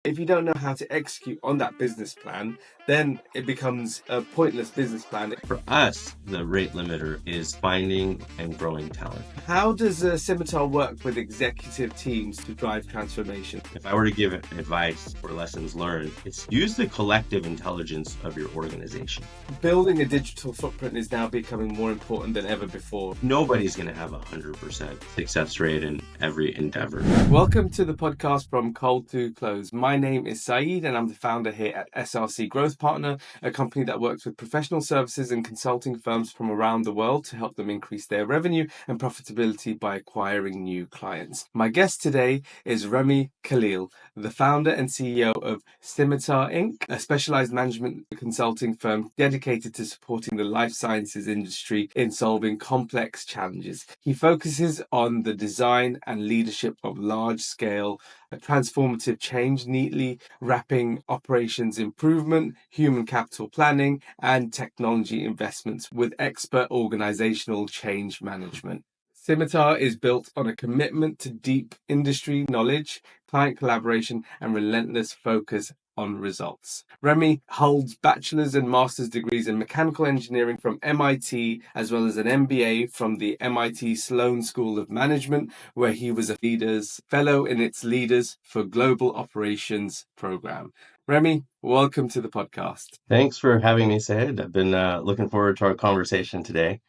If you don't know how to execute on that business plan, then it becomes a pointless business plan. For us, the rate limiter is finding and growing talent. How does Scimitar work with executive teams to drive transformation? If I were to give advice or lessons learned, it's use the collective intelligence of your organization. Building a digital footprint is now becoming more important than ever before. Nobody's going to have 100% success rate in every endeavor. Welcome to the podcast From Cold to Close. My name is Saeed and I'm the founder here at SRC Growth Partner, a company that works with professional services and consulting firms from around the world to help them increase their revenue and profitability by acquiring new clients. My guest today is Ramy Khalil, the founder and CEO of Scimitar Inc, a specialized management consulting firm dedicated to supporting the life sciences industry in solving complex challenges. He focuses on the design and leadership of large-scale transformative change, neatly wrapping operations improvement, human capital planning, and technology investments with expert organizational change management. Scimitar is built on a commitment to deep industry knowledge, client collaboration, and relentless focus on results. Ramy holds bachelor's and master's degrees in mechanical engineering from MIT, as well as an MBA from the MIT Sloan School of Management, where he was a Leaders Fellow in its Leaders for Global Operations program. Ramy, welcome to the podcast. Thanks for having me, Said. I've been looking forward to our conversation today.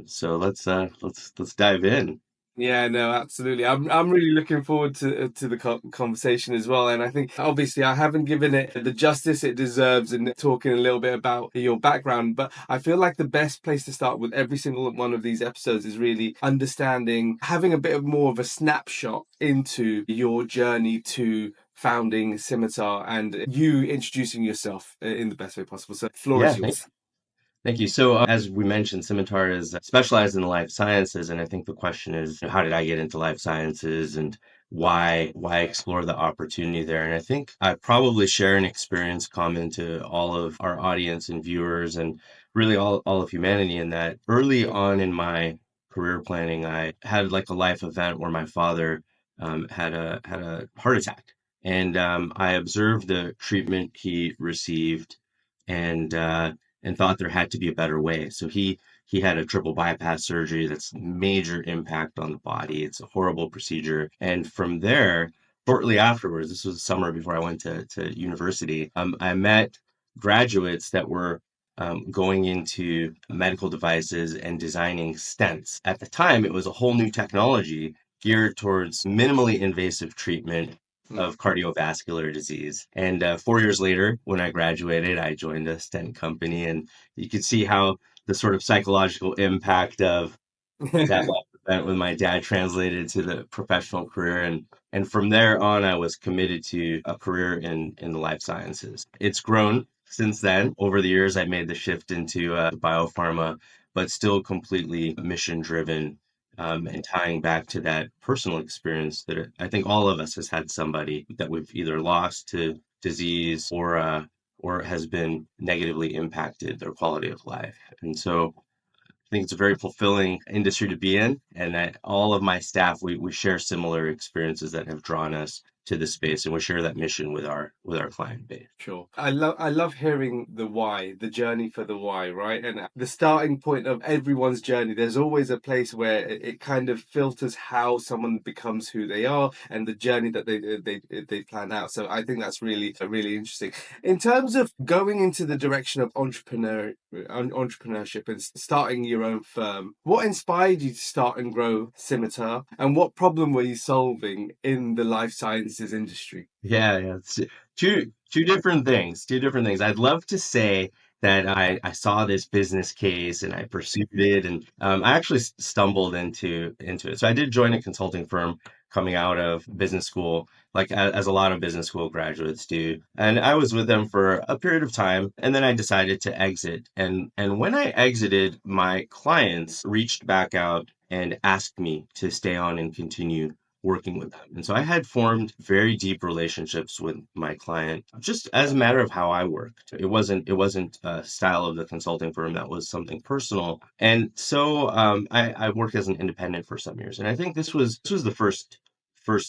So let's dive in. Yeah, no, absolutely. I'm really looking forward to the conversation as well. And I think obviously I haven't given it the justice it deserves in talking a little bit about your background, but I feel like the best place to start with every single one of these episodes is really understanding, having a bit of more of a snapshot into your journey to founding Scimitar and you introducing yourself in the best way possible. So floor Yeah, is yours. thank you. So, as we mentioned, Scimitar is specialized in the life sciences, and I think the question is, how did I get into life sciences, and why explore the opportunity there? And I think I probably share an experience common to all of our audience and viewers, and really all of humanity, in that early on in my career planning, I had like a life event where my father had a heart attack, and I observed the treatment he received, and thought there had to be a better way. So he had a triple bypass surgery that's major impact on the body. It's a horrible procedure. And from there, shortly afterwards, this was the summer before I went to university, I met graduates that were going into medical devices and designing stents. At the time, it was a whole new technology geared towards minimally invasive treatment of cardiovascular disease. And 4 years later, when I graduated, I joined a stent company, and you could see how the sort of psychological impact of that life event with my dad translated to the professional career. And from there on, I was committed to a career in the life sciences. It's grown since then. Over the years, I made the shift into biopharma, but still completely mission driven, and tying back to that personal experience that I think all of us has had somebody that we've either lost to disease or has been negatively impacted their quality of life. And so I think it's a very fulfilling industry to be in, and that all of my staff, we share similar experiences that have drawn us to this space, and we share that mission with our client base. Sure. I love hearing the why, the journey for the why, right? And the starting point of everyone's journey, there's always a place where it kind of filters how someone becomes who they are and the journey that they plan out. So I think that's really interesting. In terms of going into the direction of entrepreneurship and starting your own firm, what inspired you to start and grow Scimitar, and what problem were you solving in the life sciences industry? Yeah. It's two different things. Two different things. I'd love to say that I saw this business case and I pursued it, and I actually stumbled into it. So I did join a consulting firm coming out of business school, like as a lot of business school graduates do. And I was with them for a period of time, and then I decided to exit. And when I exited, my clients reached back out and asked me to stay on and continue working with them. And so I had formed very deep relationships with my client just as a matter of how I worked. It wasn't a style of the consulting firm, that was something personal. And so I worked as an independent for some years. And I think this was the first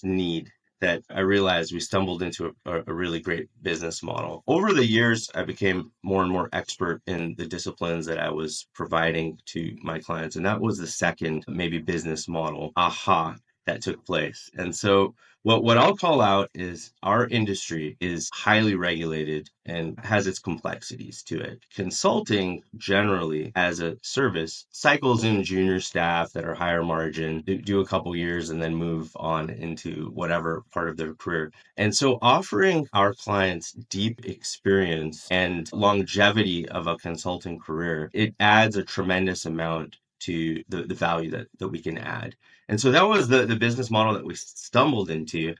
need that I realized we stumbled into a really great business model. Over the years, I became more and more expert in the disciplines that I was providing to my clients. And that was the second maybe business model aha that took place. And so what I'll call out is our industry is highly regulated and has its complexities to it. Consulting generally as a service cycles in junior staff that are higher margin, do a couple years and then move on into whatever part of their career. And so offering our clients deep experience and longevity of a consulting career, it adds a tremendous amount to the value that we can add. And so that was the business model that we stumbled into.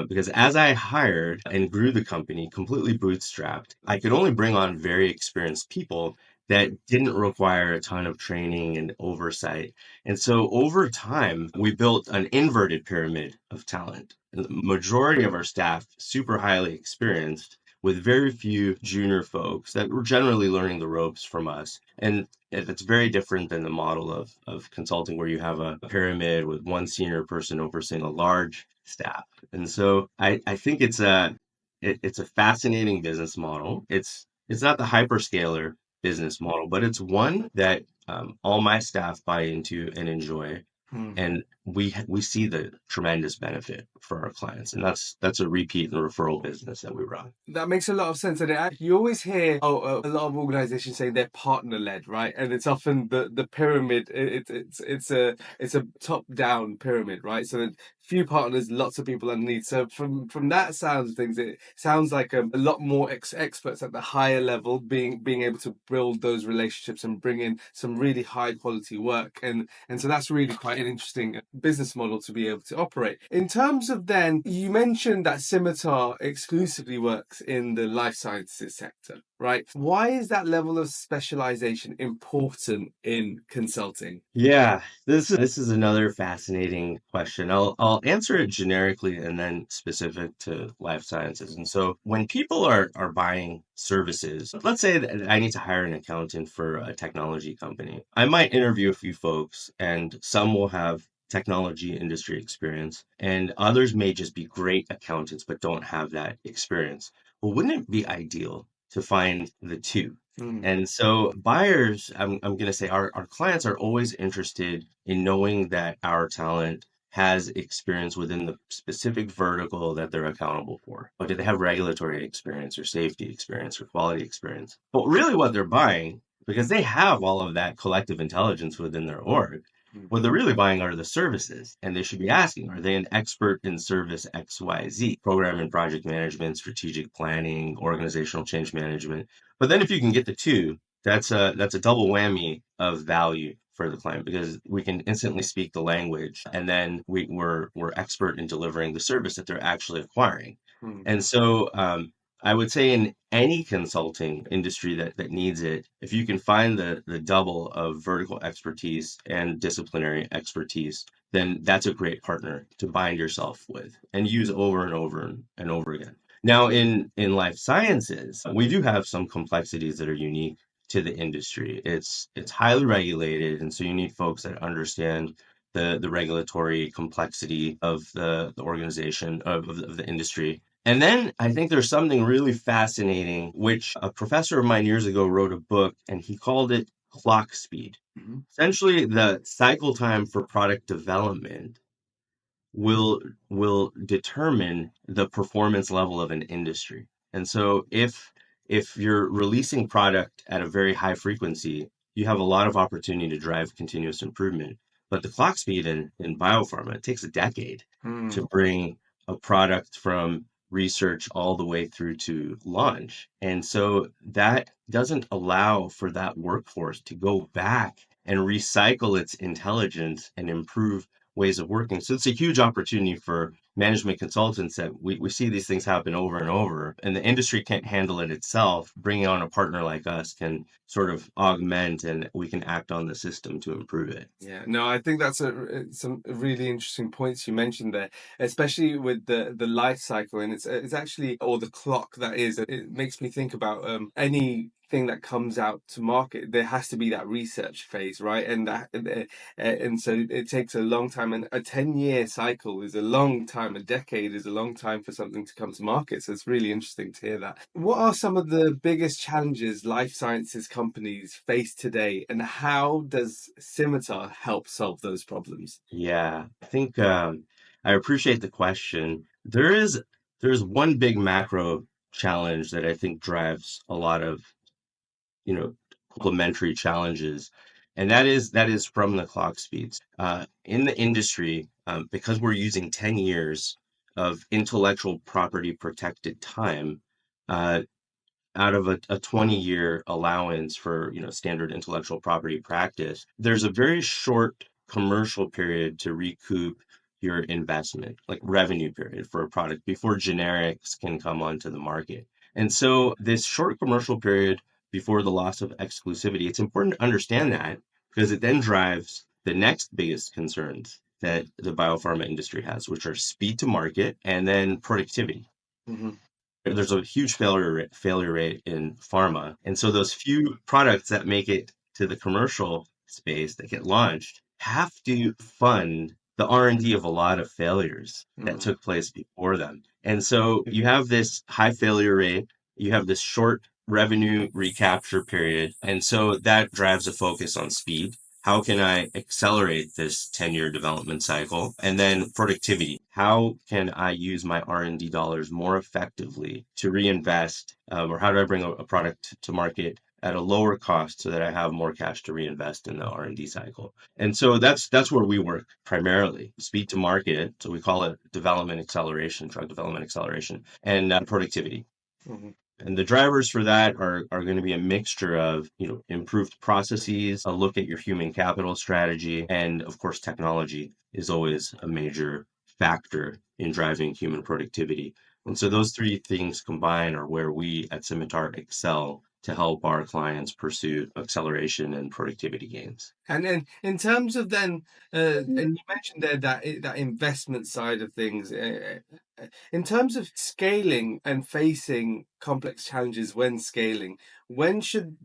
Because as I hired and grew the company completely bootstrapped, I could only bring on very experienced people that didn't require a ton of training and oversight. And so over time, we built an inverted pyramid of talent. The majority of our staff, super highly experienced, with very few junior folks that were generally learning the ropes from us. And it's very different than the model of consulting where you have a pyramid with one senior person overseeing a large staff. And so I think it's a fascinating business model. It's not the hyperscaler business model, but it's one that all my staff buy into and enjoy. Hmm. And we see the tremendous benefit for our clients, and that's a repeat and referral business that we run. That makes a lot of sense, and you always hear a lot of organizations saying they're partner led, right? And it's often the pyramid. It's a top down pyramid, right? So that few partners, lots of people underneath. So from that sounds of things, it sounds like a lot more experts at the higher level being able to build those relationships and bring in some really high quality work, and so that's really quite an interesting business model to be able to operate. In terms of then, you mentioned that Scimitar exclusively works in the life sciences sector, right? Why is that level of specialization important in consulting? Yeah, this is another fascinating question. I'll answer it generically and then specific to life sciences. And so when people are buying services, let's say that I need to hire an accountant for a technology company. I might interview a few folks and some will have technology industry experience and others may just be great accountants but don't have that experience. Well, wouldn't it be ideal to find the two? Mm. And so buyers, I'm going to say our clients are always interested in knowing that our talent has experience within the specific vertical that they're accountable for. But do they have regulatory experience or safety experience or quality experience? But really what they're buying, because they have all of that collective intelligence within their org, what they're really buying are the services. And they should be asking, are they an expert in service XYZ? Program and project management, strategic planning, organizational change management. But then if you can get the two, that's a double whammy of value for the client because we can instantly speak the language and then we're expert in delivering the service that they're actually acquiring. Mm. And so I would say in any consulting industry that needs it, if you can find the double of vertical expertise and disciplinary expertise, then that's a great partner to bind yourself with and use over and over and over again. Now, in life sciences, we do have some complexities that are unique to the industry. It's highly regulated, and so you need folks that understand the regulatory complexity of the organization of the industry. And then I think there's something really fascinating, which a professor of mine years ago wrote a book, and he called it clock speed. Mhm. Essentially, the cycle time for product development will will determine the performance level of an industry. And so if you're releasing product at a very high frequency, you have a lot of opportunity to drive continuous improvement. But the clock speed in biopharma, it takes a decade Mm. to bring a product from research all the way through to launch. And so that doesn't allow for that workforce to go back and recycle its intelligence and improve ways of working. So it's a huge opportunity for management consultants that we see these things happen over and over, and the industry can't handle it itself. Bringing on a partner like us can sort of augment and we can act on the system to improve it. Yeah, no, I think that's some really interesting points you mentioned there, especially with the life cycle, and it's actually, or the clock that is. It makes me think about anything that comes out to market. There has to be that research phase, right? And so it takes a long time, and a 10-year cycle is a long time time. A decade is a long time for something to come to market. So it's really interesting to hear that. What are some of the biggest challenges life sciences companies face today, and how does Scimitar help solve those problems? Yeah, I think I appreciate the question. There's one big macro challenge that I think drives a lot of, complementary challenges, and that is from the clock speeds. In the industry, because we're using 10 years of intellectual property protected time, uh, out of a 20-year allowance for standard intellectual property practice, there's a very short commercial period to recoup your investment, like revenue period for a product before generics can come onto the market. And so this short commercial period before the loss of exclusivity, it's important to understand that because it then drives the next biggest concerns that the biopharma industry has, which are speed to market and then productivity. Hmm. There's a huge failure rate in pharma. And so those few products that make it to the commercial space that get launched have to fund the R&D of a lot of failures that Hmm. took place before them. And so you have this high failure rate, you have this short revenue recapture period, and so that drives a focus on speed. How can I accelerate this 10-year development cycle? And then productivity. How can I use my R&D dollars more effectively to reinvest, or how do I bring a product to market at a lower cost so that I have more cash to reinvest in the R&D cycle? And so that's where we work primarily, speed to market. So we call it development acceleration, drug development acceleration, and productivity. Hmm. And the drivers for that are going to be a mixture of, improved processes, a look at your human capital strategy, and of course, technology is always a major factor in driving human productivity. And so those three things combined are where we at Scimitar excel to help our clients pursue acceleration and productivity gains. And then in terms of then, and you mentioned there that that investment side of things, in terms of scaling and facing complex challenges when scaling, when should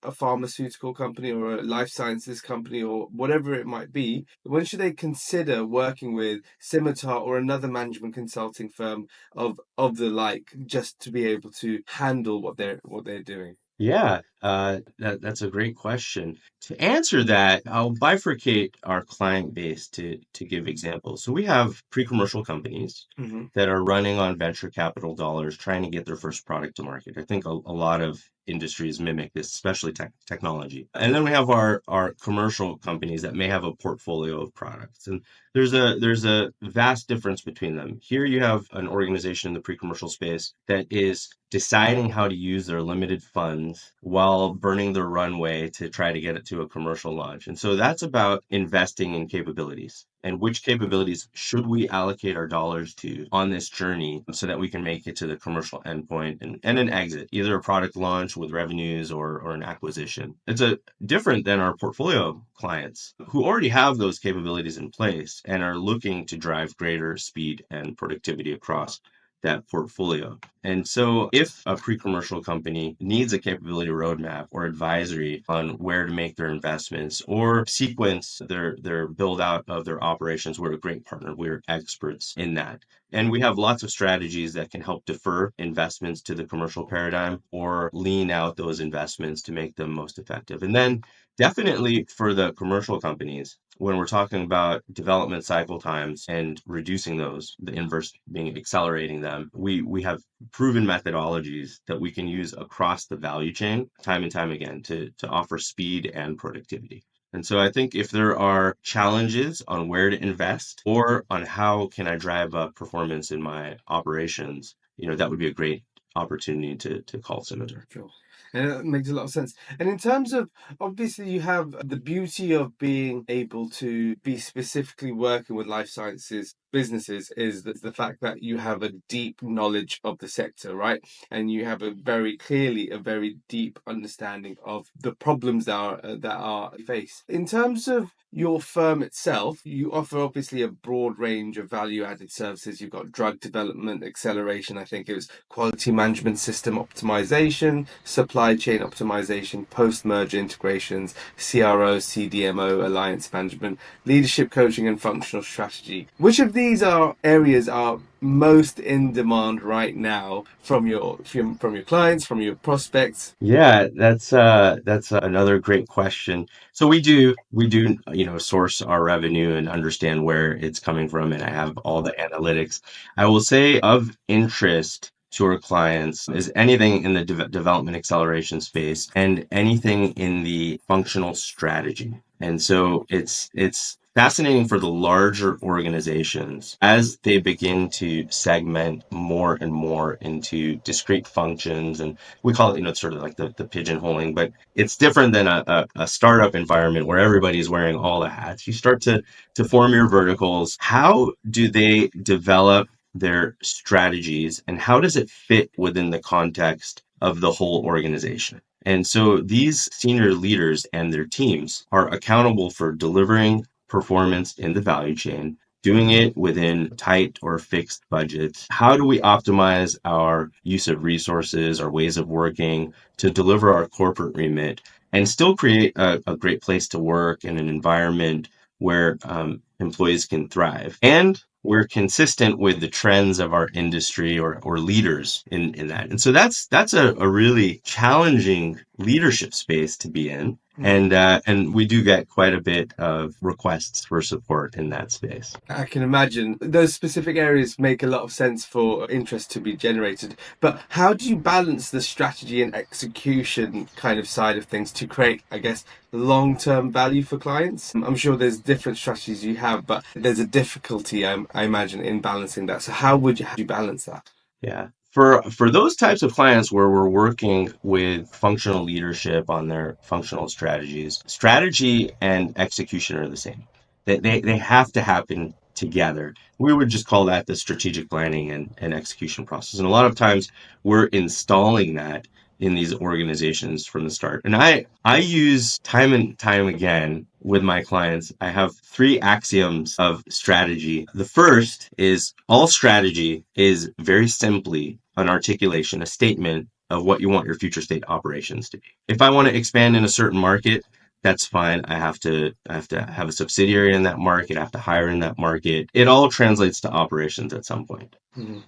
a pharmaceutical company or a life sciences company or whatever it might be, when should they consider working with Scimitar or another management consulting firm of the like, just to be able to handle what they're doing? Yeah, that's a great question. To answer that, I'll bifurcate our client base to give examples. So we have pre-commercial companies Hmm. that are running on venture capital dollars, trying to get their first product to market. I think a lot of industries mimic this, especially technology. And then we have our commercial companies that may have a portfolio of products. And there's a vast difference between them. Here you have an organization in the pre-commercial space that is deciding how to use their limited funds while burning their runway to try to get it to a commercial launch. And so that's about investing in capabilities and which capabilities should we allocate our dollars to on this journey so that we can make it to the commercial endpoint and an exit, either a product launch with revenues or an acquisition. It's a different than our portfolio clients who already have those capabilities in place and are looking to drive greater speed and productivity across that portfolio. And so if a pre-commercial company needs a capability roadmap or advisory on where to make their investments or sequence their build out of their operations, we're a great partner. We're experts in that. And we have lots of strategies that can help defer investments to the commercial paradigm or lean out those investments to make them most effective. And then definitely for the commercial companies, when we're talking about development cycle times and reducing those, the inverse being accelerating them, we have proven methodologies that we can use across the value chain time and time again to offer speed and productivity. And so I think if there are challenges on where to invest or on how can I drive up performance in my operations, that would be a great opportunity to call Scimitar. Sure. And that makes a lot of sense. And in terms of, obviously, you have the beauty of being able to be specifically working with life sciences businesses is the fact that you have a deep knowledge of the sector, right? And you have a very deep understanding of the problems that are faced. In terms of your firm itself, you offer obviously a broad range of value added services. You've got drug development acceleration, I think it was quality management system optimization, supply chain optimization, post-merger integrations, CRO, CDMO, alliance management, leadership coaching, and functional strategy. Which of these are areas are most in demand right now from your clients, from your prospects? Yeah, that's another great question. So we do source our revenue and understand where it's coming from, and I have all the analytics. I will say of interest to our clients is anything in the development acceleration space and anything in the functional strategy. And so it's fascinating for the larger organizations as they begin to segment more and more into discrete functions, and we call it, it's sort of like the pigeonholing, but it's different than a startup environment where everybody's wearing all the hats. You start to form your verticals. How do they develop their strategies, and how does it fit within the context of the whole organization? And so these senior leaders and their teams are accountable for delivering performance in the value chain, doing it within tight or fixed budgets. How do we optimize our use of resources, our ways of working to deliver our corporate remit and still create a great place to work and an environment where employees can thrive? And we're consistent with the trends of our industry or leaders in that. And so that's a really challenging leadership space to be in. And we do get quite a bit of requests for support in that space. I can imagine those specific areas make a lot of sense for interest to be generated. But how do you balance the strategy and execution kind of side of things to create, I guess, long-term value for clients? I'm sure there's different strategies you have, but there's a difficulty, I imagine, in balancing that. So how do you balance that? Yeah. For those types of clients where we're working with functional leadership on their functional strategies, strategy and execution are the same. They have to happen together. We would just call that the strategic planning and execution process. And a lot of times we're installing that in these organizations from the start. And I use time and time again with my clients, I have three axioms of strategy. The first is all strategy is very simply an articulation, a statement of what you want your future state operations to be. If I want to expand in a certain market, that's fine. I have to have a subsidiary in that market. I have to hire in that market. It all translates to operations at some point. Mhm.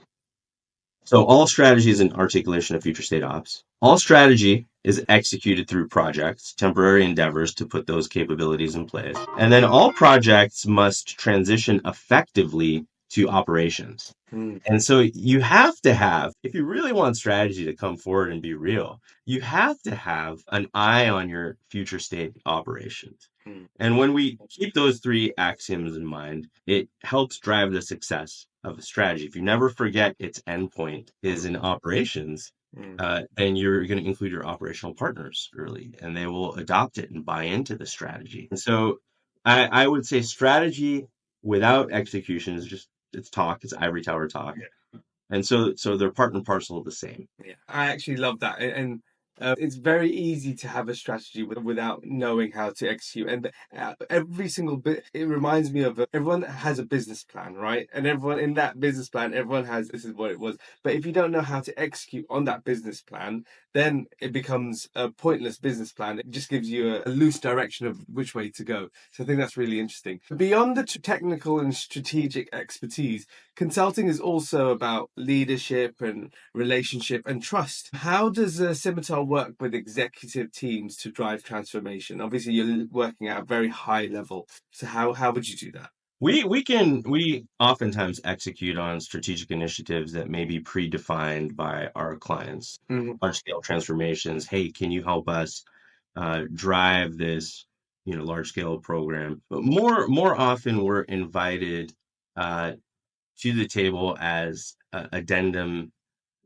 So all strategy is an articulation of future state ops. All strategy is executed through projects, temporary endeavors to put those capabilities in place. And then all projects must transition effectively to operations. Mm. And so you have to have, if you really want strategy to come forward and be real, you have to have an eye on your future state operations. Mm. And when we keep those three axioms in mind, it helps drive the success of a strategy. If you never forget its endpoint is in operations, Mm. then you're going to include your operational partners early, and they will adopt it and buy into the strategy. And so I would say strategy without execution is just it's talk, it's ivory tower talk. And so they're part and parcel of the same. Yeah, I actually love that, and it's very easy to have a strategy without knowing how to execute. And every single bit, it reminds me of everyone has a business plan, right? And everyone in that business plan, everyone has this is what it was. But if you don't know how to execute on that business plan, then it becomes a pointless business plan. It just gives you a loose direction of which way to go. So I think that's really interesting. Beyond the technical and strategic expertise, consulting is also about leadership and relationship and trust. How does Scimitar work with executive teams to drive transformation? Obviously, you're working at a very high level. So how would you do that? We oftentimes execute on strategic initiatives that may be predefined by our clients. Mhm. Large scale transformations. Hey, can you help us drive this, large scale program? But more often, we're invited uh, to the table as addendum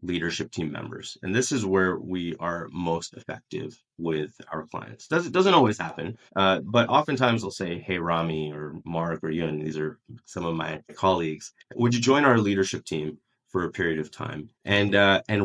leadership team members. And this is where we are most effective with our clients. Doesn't always happen, but oftentimes they'll say, hey, Ramy or Mark or Yun, these are some of my colleagues. Would you join our leadership team for a period of time? And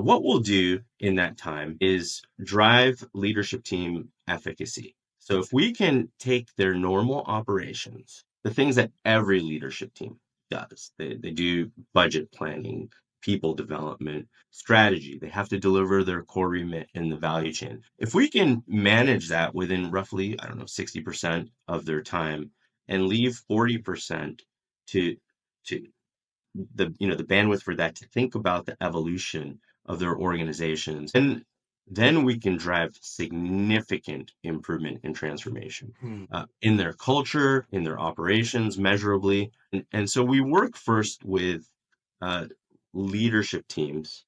what we'll do in that time is drive leadership team efficacy. So if we can take their normal operations, the things that every leadership team does, they do budget planning, people development, strategy. They have to deliver their core remit in the value chain. If we can manage that within roughly, I don't know, 60% of their time and leave 40% to to the bandwidth for that to think about the evolution of their organizations, and then we can drive significant improvement in transformation Hmm. in their culture, in their operations, measurably. And so we work first with uh, leadership teams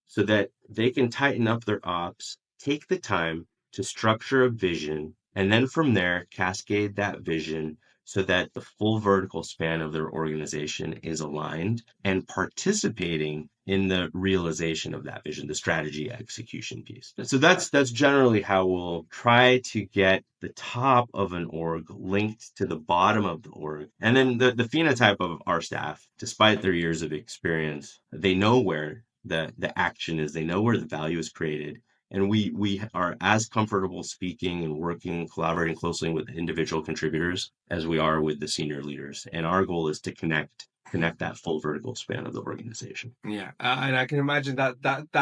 so that they can tighten up their ops, take the time to structure a vision, and then from there, cascade that vision so that the full vertical span of their organization is aligned and participating in the realization of that vision, the strategy execution piece. So that's generally how we'll try to get the top of an org linked to the bottom of the org. And then the phenotype of our staff, despite their years of experience, they know where the action is, they know where the value is created, and we are as comfortable speaking and working, collaborating closely with individual contributors as we are with the senior leaders. And our goal is to connect that full vertical span of the organization. Yeah, and I can imagine that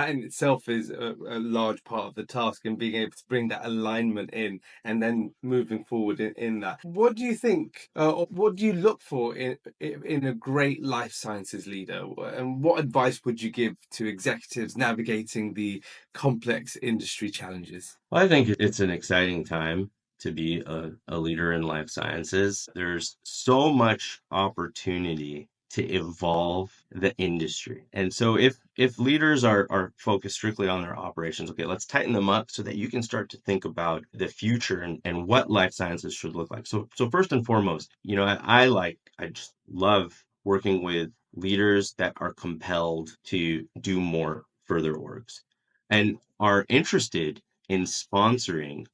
in itself is a large part of the task, and being able to bring that alignment in, and then moving forward in that. What do you think? Or what do you look for in a great life sciences leader? And what advice would you give to executives navigating the complex industry challenges? Well, I think it's an exciting time to be a leader in life sciences. There's so much opportunity to evolve the industry. And so if leaders are focused strictly on their operations, okay, let's tighten them up so that you can start to think about the future and what life sciences should look like. So first and foremost, I just love working with leaders that are compelled to do more for their orgs and are interested in sponsoring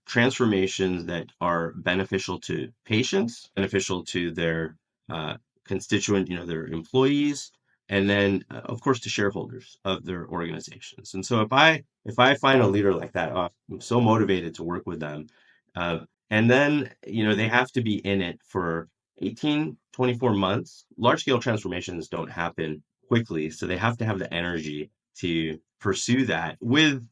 transformations that are beneficial to patients, beneficial to their uh, constituent, their employees, and then of course to shareholders of their organizations. And so if I find a leader like that, I'm so motivated to work with them. Uh, and then they have to be in it for 18, 24 months. Large scale transformations don't happen quickly, so they have to have the energy to pursue that with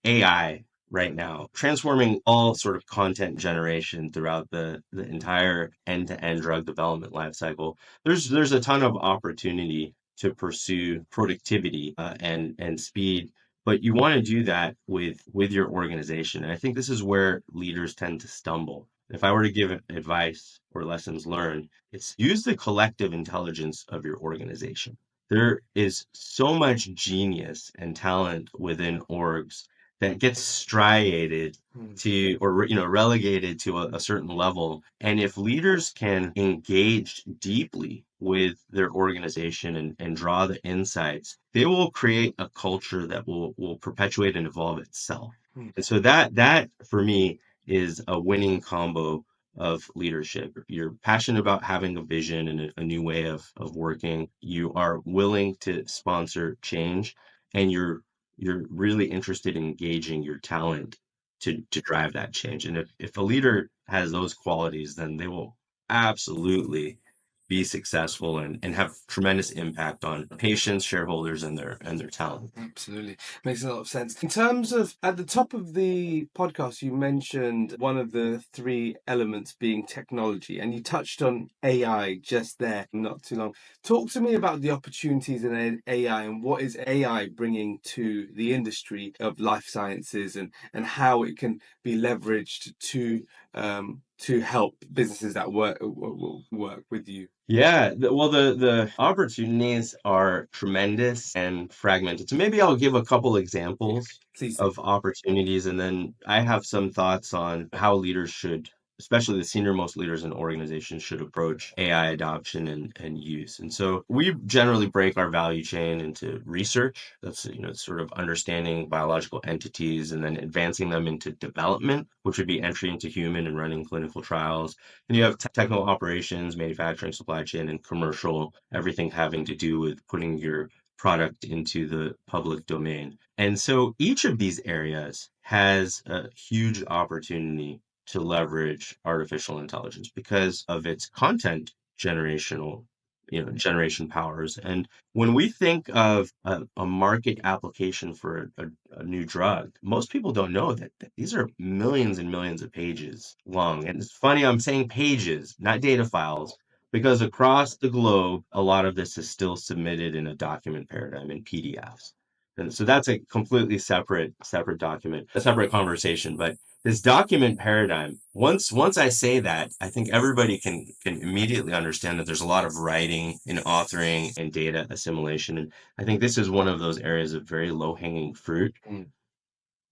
AI right now, transforming all sort of content generation throughout the entire end-to-end drug development life cycle. There's a ton of opportunity to pursue productivity and speed, but you want to do that with your organization. And I think this is where leaders tend to stumble. If I were to give advice or lessons learned, it's use the collective intelligence of your organization. There is so much genius and talent within orgs that gets striated Hmm. to or relegated to a certain level. And if leaders can engage deeply with their organization and draw the insights, they will create a culture that will perpetuate and evolve itself. Hmm. And so that for me is a winning combo of leadership. You're passionate about having a vision and a new way of working. You are willing to sponsor change, and you're really interested in engaging your talent to drive that change. And if a leader has those qualities, then they will absolutely be successful and have tremendous impact on patients, shareholders, and their talent. Absolutely. Makes a lot of sense. In terms of at the top of the podcast, you mentioned one of the three elements being technology, and you touched on AI just there not too long. Talk to me about the opportunities in AI, and what is AI bringing to the industry of life sciences, and how it can be leveraged to help businesses that work with you. Yeah, well, the opportunities are tremendous and fragmented. So maybe I'll give a couple Yeah, examples please do. of opportunities, and then I have some thoughts on how leaders should, especially the senior most leaders in organizations, should approach AI adoption and use. And so we generally break our value chain into research. That's, sort of understanding biological entities and then advancing them into development, which would be entry into human and running clinical trials. And you have technical operations, manufacturing, supply chain, and commercial, everything having to do with putting your product into the public domain. And so each of these areas has a huge opportunity to leverage artificial intelligence because of its content generational generation powers. And when we think of a market application for a new drug, most people don't know that these are millions and millions of pages long. And it's funny, I'm saying pages, not data files, because across the globe, a lot of this is still submitted in a document paradigm in PDFs. And so that's a completely separate document, a separate conversation. But this document paradigm, once I say that, I think everybody can immediately understand that there's a lot of writing and authoring and data assimilation. And I think this is one of those areas of very low-hanging fruit Mm,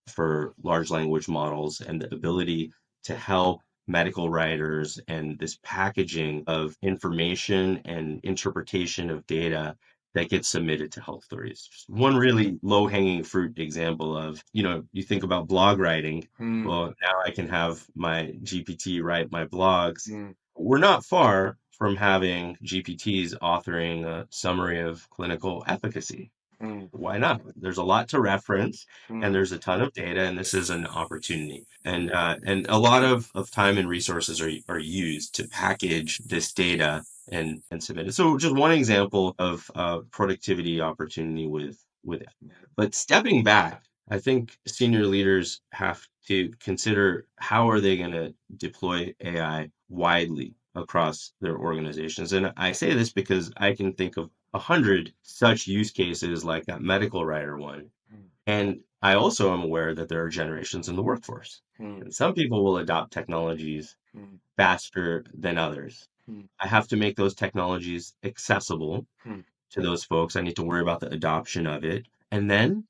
for large language models and the ability to help medical writers and this packaging of information and interpretation of data that gets submitted to health authorities. Just one really low-hanging fruit example of, you think about blog writing. mm, Well, now I can have my GPT write my blogs. mm, We're not far from having GPTs authoring a summary of clinical efficacy. mm, Why not? There's a lot to reference, and mm, there's a ton of data, and this is an opportunity. And a lot of time and resources are used to package this data and submit it. So just one example of productivity opportunity with it. But stepping back, I think senior leaders have to consider how are they going to deploy AI widely across their organizations. And I say this because I can think of 100 such use cases like that medical writer one. mm, And I also am aware that there are generations in the workforce. mm, And some people will adopt technologies mm, faster than others. mm, I have to make those technologies accessible mm, to those folks. I need to worry about the adoption of it. And then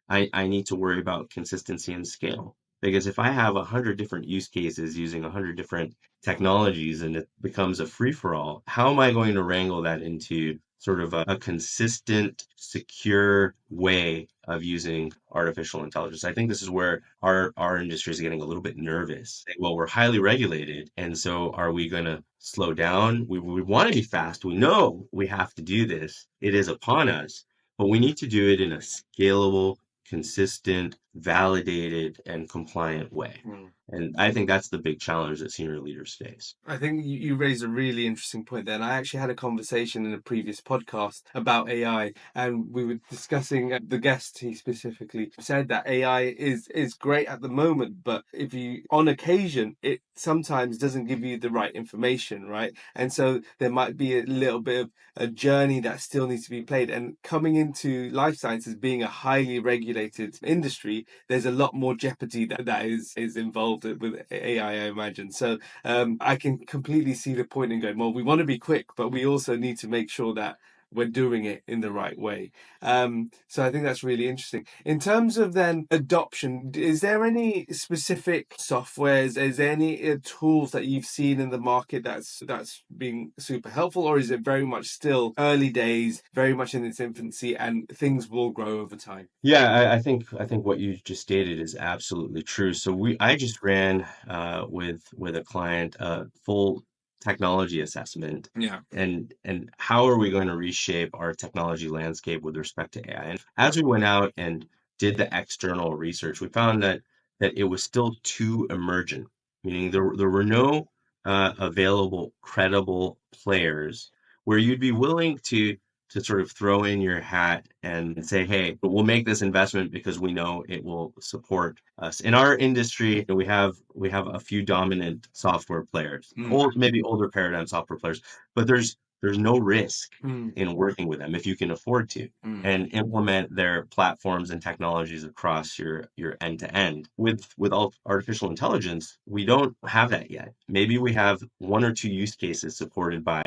I need to worry about consistency and scale. Because if I have 100 different use cases using 100 different technologies and it becomes a free for all, how am I going to wrangle that into sort of a consistent, secure way of using artificial intelligence? I think this is where our industry is getting a little bit nervous. Well, we're highly regulated. And so are we going to slow down? We want to be fast. We know we have to do this. It is upon us, but we need to do it in a scalable, consistent, validated, and compliant way. mm. And I think that's the big challenge that senior leaders face. I think you raised a really interesting point there. And I actually had a conversation in a previous podcast about AI, and we were discussing the guest. He specifically said that AI is great at the moment, but if you, on occasion, it sometimes doesn't give you the right information, right? And so there might be a little bit of a journey that still needs to be played. And coming into life sciences being a highly regulated industry, there's a lot more jeopardy that is involved with AI, I imagine. So I can completely see the point in going, well, we want to be quick, but we also need to make sure that we're doing it in the right way. So I think that's really interesting. In terms of then adoption, is there any specific softwares? Is there any tools that you've seen in the market that's being super helpful, or is it very much still early days, very much in its infancy, and things will grow over time? Yeah, I think what you just stated is absolutely true. So I just ran with a client a full technology assessment, Yeah. and how are we going to reshape our technology landscape with respect to AI? And as we went out and did the external research, we found that it was still too emergent, meaning there were no available credible players where you'd be willing to sort of throw in your hat and say, hey, we'll make this investment because we know it will support us. In our industry, we have a few dominant software players, Mm, old maybe older paradigm software players, but there's no risk mm, in working with them if you can afford to mm, and implement their platforms and technologies across your end to end. With artificial intelligence, we don't have that yet. Maybe we have one or two use cases supported by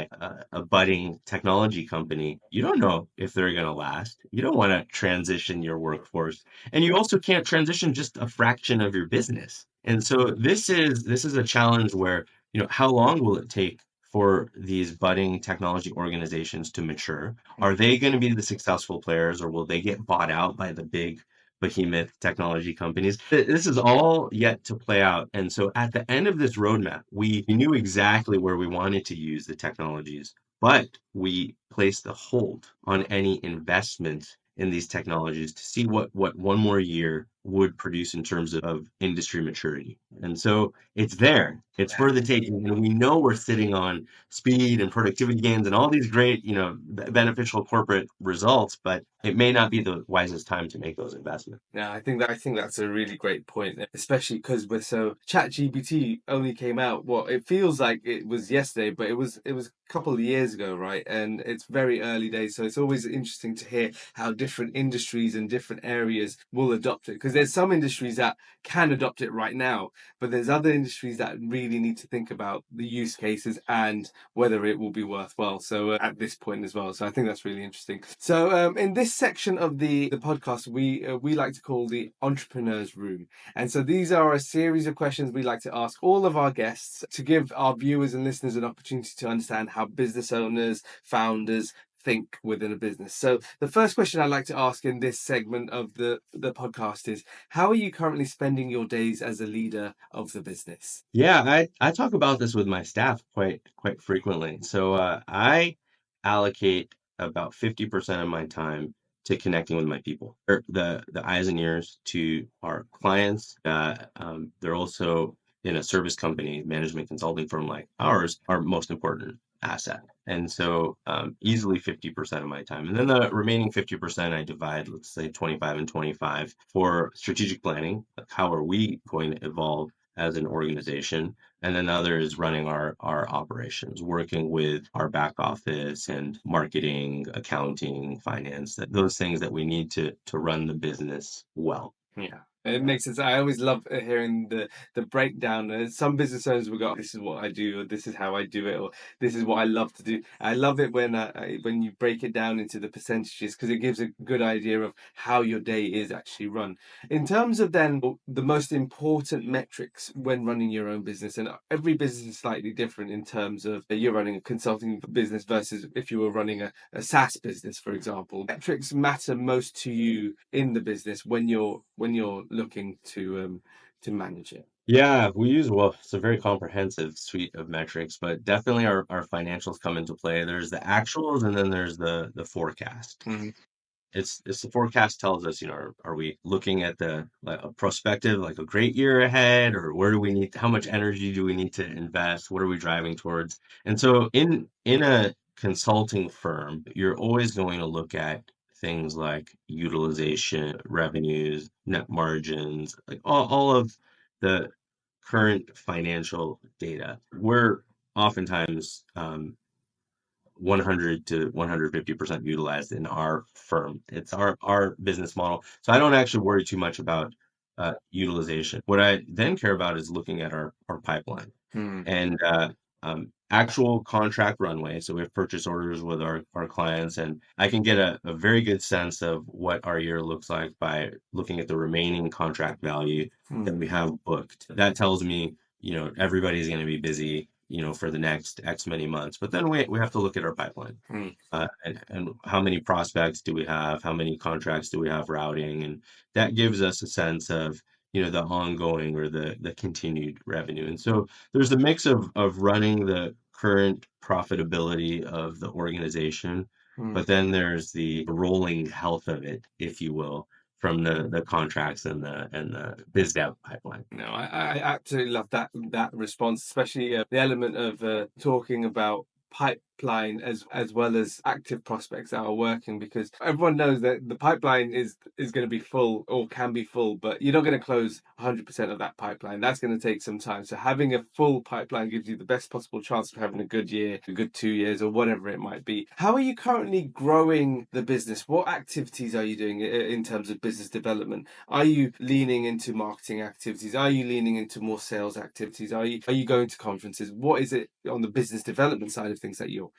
a budding technology company. You don't know if they're going to last. You don't want to transition your workforce, and you also can't transition just a fraction of your business. And so this is a challenge where, how long will it take for these budding technology organizations to mature? Are they going to be the successful players, or will they get bought out by the big behemoth technology companies? This is all yet to play out. And so at the end of this roadmap, we knew exactly where we wanted to use the technologies, but we placed a hold on any investment in these technologies to see what one more year would produce in terms of industry maturity. And so it's there. It's for the taking. And we know we're sitting on speed and productivity gains and all these great, beneficial corporate results, but it may not be the wisest time to make those investments. Yeah, I think that's a really great point, especially because we're so ChatGPT only came out. Well, it feels like it was yesterday, but it was a couple of years ago, right? And it's very early days, so it's always interesting to hear how different industries and different areas will adopt it. Because there's some industries that can adopt it right now, but there's other industries that really need to think about the use cases and whether it will be worthwhile. So at this point as well, so I think that's really interesting. So in this section of the podcast, we like to call the Entrepreneurs Room, and so these are a series of questions we like to ask all of our guests to give our viewers and listeners an opportunity to understand how business owners, founders think within a business. So the first question I'd like to ask in this segment of the podcast is, how are you currently spending your days as a leader of the business? Yeah, I talk about this with my staff quite frequently. So I allocate about 50% of my time to connecting with my people. They're the eyes and ears to our clients. They're also in a service company, management consulting firm like ours, our most important asset. And so easily 50% of my time. And then the remaining 50% I divide, let's say 25 and 25 for strategic planning. Like how are we going to evolve as an organization, and then the other is running our operations, working with our back office and marketing, accounting, finance, those things that we need to run the business well. Yeah. It makes sense. I always love hearing the breakdown. Some business owners will go, "This is what I do," or "This is how I do it," or "This is what I love to do." I love it when you break it down into the percentages because it gives a good idea of how your day is actually run. In terms of then the most important metrics when running your own business, and every business is slightly different in terms of you're running a consulting business versus if you were running a SaaS business, for example. Metrics matter most to you in the business when you're looking to manage it. Yeah, well, it's a very comprehensive suite of metrics, but definitely our financials come into play. There's the actuals and then there's the forecast. Mhm. It's the forecast tells us, are we looking at like a prospective, like a great year ahead, or where do we need, how much energy do we need to invest? What are we driving towards? And so in a consulting firm, you're always going to look at things like utilization, revenues, net margins, like all of the current financial data. We're oftentimes 100 to 150% utilized in our firm. It's our business model. So I don't actually worry too much about utilization. What I then care about is looking at our pipeline Hmm. and actual contract runway. So we have purchase orders with our clients, and I can get a very good sense of what our year looks like by looking at the remaining contract value that Hmm. we have booked. That tells me, everybody's going to be busy, for the next X many months. But then we have to look at our pipeline. Hmm. And how many prospects do we have? How many contracts do we have routing? And that gives us a sense of, the ongoing or the continued revenue. And so there's a mix of running the current profitability of the organization, Hmm. but then there's the rolling health of it, if you will, from the contracts and the biz dev pipeline. No, I absolutely love that response, especially the element of talking about pipeline as well as active prospects that are working, because everyone knows that the pipeline is going to be full or can be full, but you're not going to close 100% of that pipeline. That's going to take some time. So having a full pipeline gives you the best possible chance of having a good year, a good 2 years, or whatever it might be. How are you currently growing the business? What activities are you doing in terms of business development? Are you leaning into marketing activities? Are you leaning into more sales activities? Are you going to conferences? What is it on the business development side of things that you're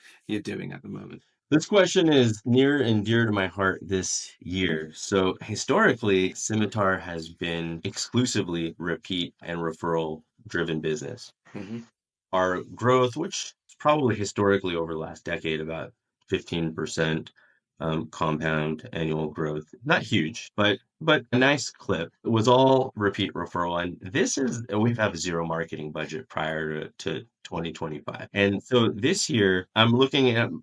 doing at the moment? This question is near and dear to my heart this year. So historically, Scimitar has been exclusively repeat and referral driven business. Hmm. Our growth, which is probably historically over the last decade, about 15% compound annual growth. Not huge, but a nice clip. It was all repeat referral. And we have zero marketing budget prior to 2025. And so this year, I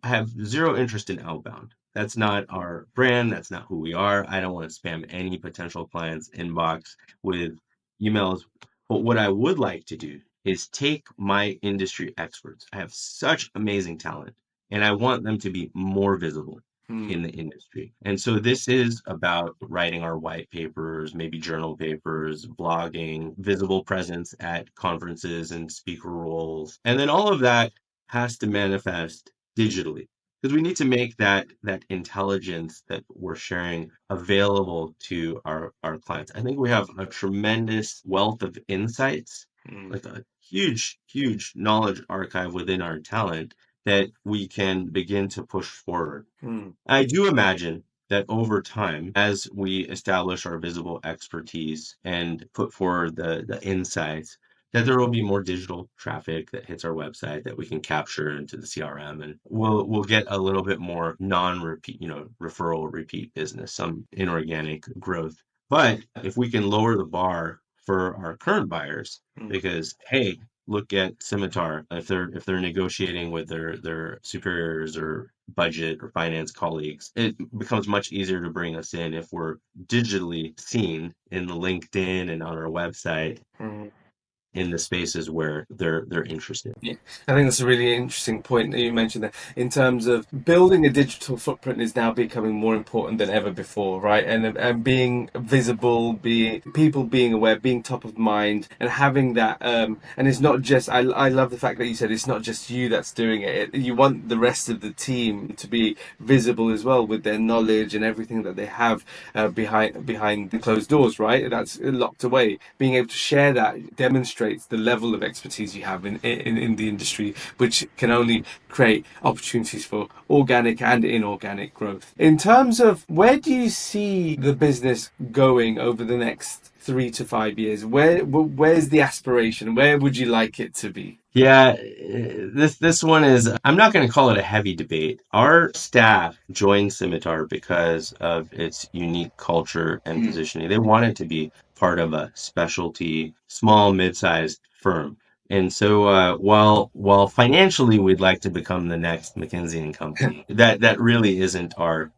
have zero interest in outbound. That's not our brand. That's not who we are. I don't want to spam any potential client's inbox with emails. But what I would like to do is take my industry experts. I have such amazing talent, and I want them to be more visible Mm, in the industry. And so this is about writing our white papers, maybe journal papers, blogging, visible presence at conferences and speaker roles. And then all of that has to manifest digitally because we need to make that intelligence that we're sharing available to our clients. I think we have a tremendous wealth of insights, mm, like a huge knowledge archive within our talent that we can begin to push forward. mm, I do imagine that over time, as we establish our visible expertise and put forward the insights, that there will be more digital traffic that hits our website that we can capture into the CRM, and we'll get a little bit more non-repeat, referral repeat business, some inorganic growth. But if we can lower the bar for our current buyers, mm. because hey, look at Scimitar. If they're negotiating with their superiors or budget or finance colleagues, it becomes much easier to bring us in if we're digitally seen in the LinkedIn and on our website Mm. in the spaces where they're interested. Yeah, I think that's a really interesting point that you mentioned there. In terms of building a digital footprint is now becoming more important than ever before, right? And being visible, being people being aware, being top of mind, and having that. And it's not just. I love the fact that you said it's not just you that's doing it. You want the rest of the team to be visible as well with their knowledge and everything that they have behind the closed doors, right? That's locked away. Being able to share that demonstrates the level of expertise you have in the industry, which can only create opportunities for organic and inorganic growth. In terms of where do you see the business going over the next 3 to 5 years? Where's the aspiration? Where would you like it to be? Yeah, this one is, I'm not going to call it a heavy debate. Our staff joined Scimitar because of its unique culture and Mm. positioning. They wanted to be part of a specialty, small, mid-sized firm. And so, while financially we'd like to become the next McKinsey and Company, that really isn't our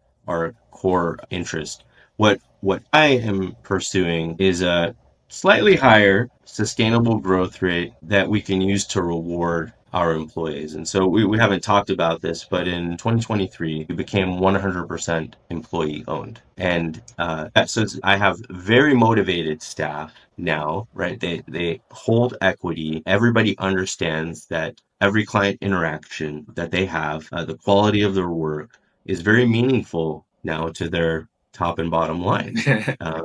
core interest. What I am pursuing is a slightly higher sustainable growth rate that we can use to reward our employees. And so we haven't talked about this, but in 2023, we became 100% employee owned. And I have very motivated staff now, right? They hold equity. Everybody understands that every client interaction that they have, the quality of their work is very meaningful now to their top and bottom line. Uh,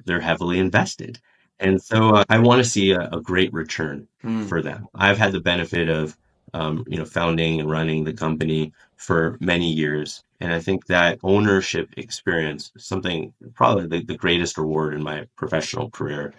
they're heavily invested. And so I want to see a great return Mm. for them. I've had the benefit of, founding and running the company for many years. And I think that ownership experience is something probably the greatest reward in my professional career.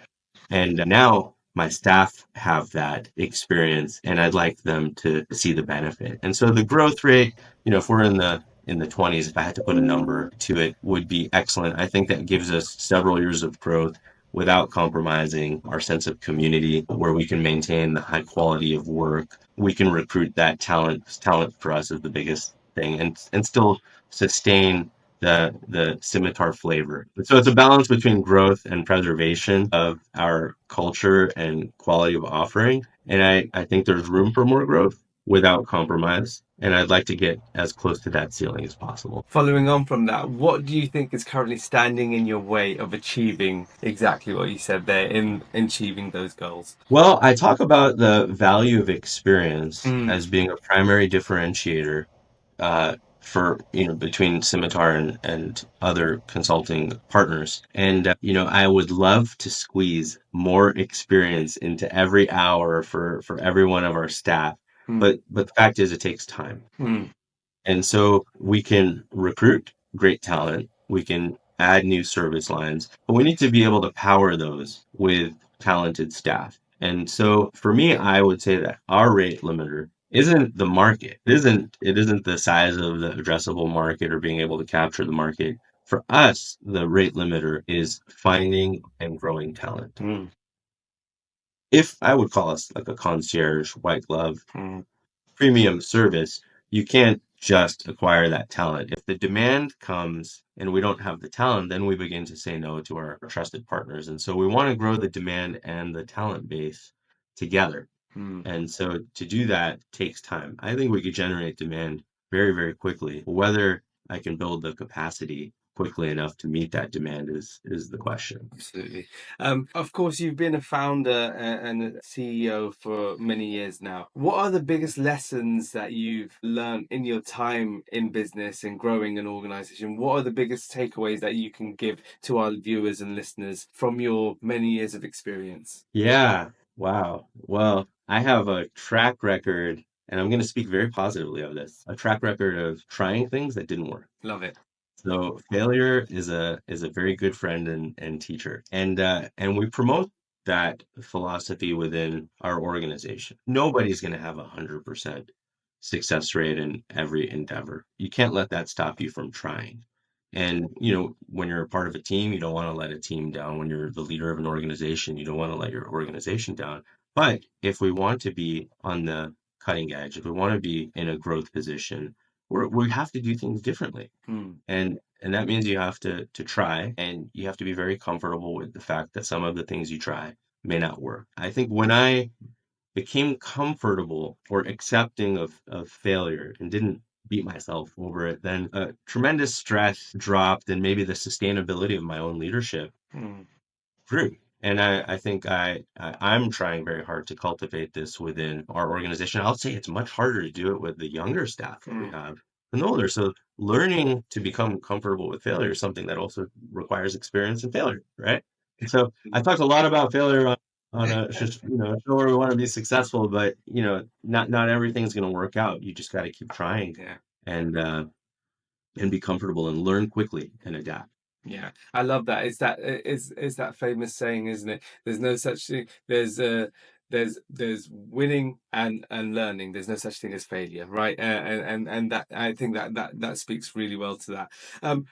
And now my staff have that experience and I'd like them to see the benefit. And so the growth rate, if we're in the 20s, if I had to put a number to it, would be excellent. I think that gives us several years of growth without compromising our sense of community, where we can maintain the high quality of work. We can recruit that talent. Talent for us is the biggest thing, and still sustain the scimitar flavor. So it's a balance between growth and preservation of our culture and quality of offering. And I think there's room for more growth without compromise. And I'd like to get as close to that ceiling as possible. Following on from that, what do you think is currently standing in your way of achieving exactly what you said there in achieving those goals? Well, I talk about the value of experience Mm. as being a primary differentiator for between Scimitar and other consulting partners. And I would love to squeeze more experience into every hour for every one of our staff. Mm. But the fact is, it takes time. Mm. And so we can recruit great talent, we can add new service lines, but we need to be able to power those with talented staff. And so for me, I would say that our rate limiter isn't the market. It isn't the size of the addressable market or being able to capture the market. For us, the rate limiter is finding and growing talent. Mm. If I would call us like a concierge, white glove Mm. premium service, you can't just acquire that talent. If the demand comes and we don't have the talent, then we begin to say no to our trusted partners. And so we want to grow the demand and the talent base together. Hmm. And so to do that takes time. I think we could generate demand very, very quickly. Whether I can build the capacity quickly enough to meet that demand is the question. Absolutely. Of course, you've been a founder and a CEO for many years now. What are the biggest lessons that you've learned in your time in business and growing an organization? What are the biggest takeaways that you can give to our viewers and listeners from your many years of experience? Yeah. Wow. Well, I have a track record, and I'm going to speak very positively of this, a track record of trying things that didn't work. Love it. So failure is a very good friend and teacher. And we promote that philosophy within our organization. Nobody's going to have 100% success rate in every endeavor. You can't let that stop you from trying. And when you're a part of a team, you don't want to let a team down. When you're the leader of an organization, you don't want to let your organization down. But if we want to be on the cutting edge, if we want to be in a growth position, we have to do things differently. Hmm. And that means you have to try, and you have to be very comfortable with the fact that some of the things you try may not work. I think when I became comfortable or accepting of failure and didn't beat myself over it, then tremendous stress dropped, and maybe the sustainability of my own leadership Hmm. grew. And I think I'm trying very hard to cultivate this within our organization. I'll say it's much harder to do it with the younger staff that we Hmm. have than the older. So learning to become comfortable with failure is something that also requires experience in failure, right? And so I talked a lot about failure on a just show where we want to be successful, but not everything's going to work out. You just got to keep trying Yeah. and uh, and be comfortable and learn quickly and adapt. Yeah, I love that. It's that famous saying, isn't it? There's no such thing. There's winning and learning. There's no such thing as failure, right? And that I think that speaks really well to that.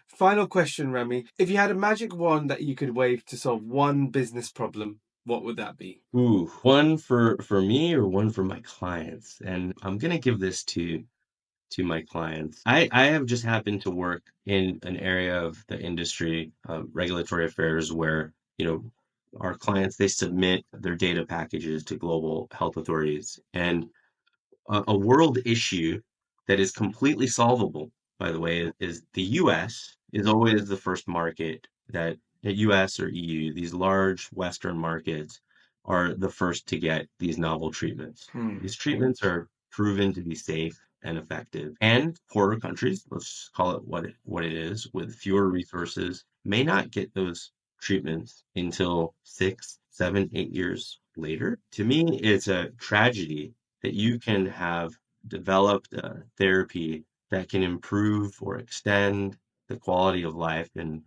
Final question, Remy. If you had a magic wand that you could wave to solve one business problem, what would that be? Ooh, one for me or one for my clients. And I'm gonna give this to my clients. I have just happened to work in an area of the industry, regulatory affairs, where our clients, they submit their data packages to global health authorities, and a world issue that is completely solvable, by the way, is the US is always the first market that the US or EU, these large Western markets, are the first to get these novel treatments. Hmm. These treatments are proven to be safe and effective. And poorer countries, let's call it what it is, with fewer resources, may not get those treatments until 6, 7, 8 years later. To me, it's a tragedy that you can have developed a therapy that can improve or extend the quality of life in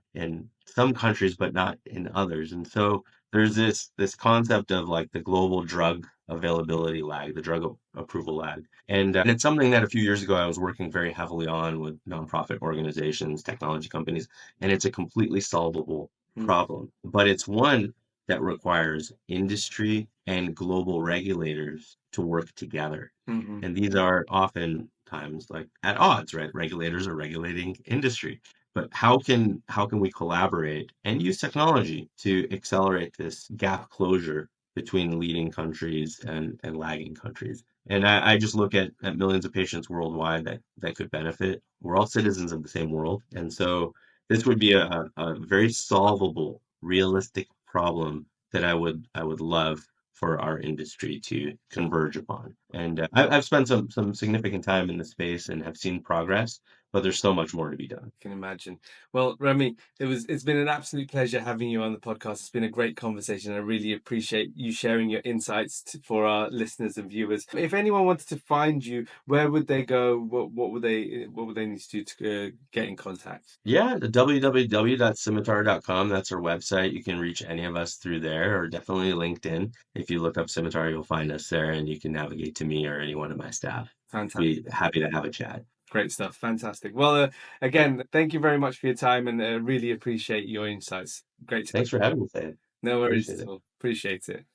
some countries, but not in others. And so there's this concept of like the global drug availability lag, the drug approval lag. And it's something that a few years ago I was working very heavily on with nonprofit organizations, technology companies, and it's a completely solvable Hmm. problem. But it's one that requires industry and global regulators to work together. Hmm. And these are oftentimes like at odds, right? Regulators are regulating industry. But how can we collaborate and use technology to accelerate this gap closure between leading countries and lagging countries? And I just look at millions of patients worldwide that could benefit. We're all citizens of the same world. And so this would be a very solvable, realistic problem that I would love for our industry to converge upon. And I've spent some significant time in the space and have seen progress, but there's so much more to be done. Can imagine. Well, Remy, it's been an absolute pleasure having you on the podcast. It's been a great conversation. I really appreciate you sharing your insights for our listeners and viewers. If anyone wanted to find you, where would they go? What would they need to do to get in contact? Yeah, the www.scimitar.com, that's our website. You can reach any of us through there, or definitely LinkedIn. If you look up Scimitar, you'll find us there, and you can navigate to me or any one of my staff. Be Fantastic. happy to have a chat. Great stuff. Fantastic. Well, again, thank you very much for your time and really appreciate your insights. Great to. Thanks for having me today. No worries Appreciate at it. all. Appreciate it.